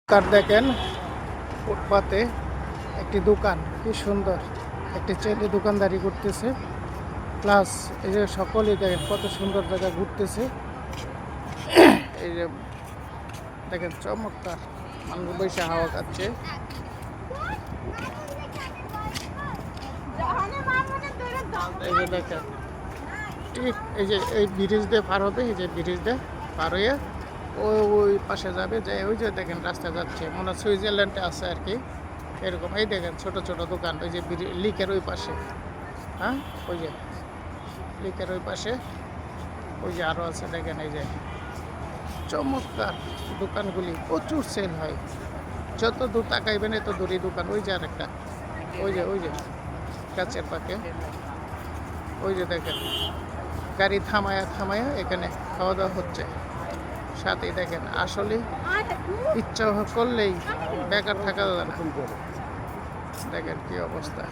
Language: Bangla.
কার দেখেন ফুটপাতে একটি দোকান কি সুন্দর একটি ছেলে দোকানদারি করতেছে প্লাস এই যে সকলেই দেখেন কত সুন্দর জায়গা ঘুরতেছে এই যে দেখেন চমৎকার মানুষ বসে হাওয়া খাচ্ছে এই যে দেখেন ঠিক এই যে এই ব্রিজ দিয়ে পার হবে এই যে ব্রিজ দিয়ে পার হয়ে ওই পাশে যাবে যে ওই যে দেখেন রাস্তা যাচ্ছে মনে হয় সুইজারল্যান্ডে আছে আর কি এরকম এই দেখেন ছোট ছোট দোকান ওই যে লিকের ওই পাশে হ্যাঁ ওই যে লিকের ওই পাশে ওই যে আরও আছে দেখেন এই যে চমৎকার দোকানগুলি প্রচুর সেল হয় যত দূর তাকাইবেন এত দূরই দোকান ওই যে আরেকটা ওই যে গাছের পাকে ওই যে দেখেন গাড়ি থামায়া থামায়া এখানে খাওয়া দাওয়া হচ্ছে সাথে দেখেন আসলে ইচ্ছা করলেই বেকার থাকা যাবে না দেখেন কি অবস্থা।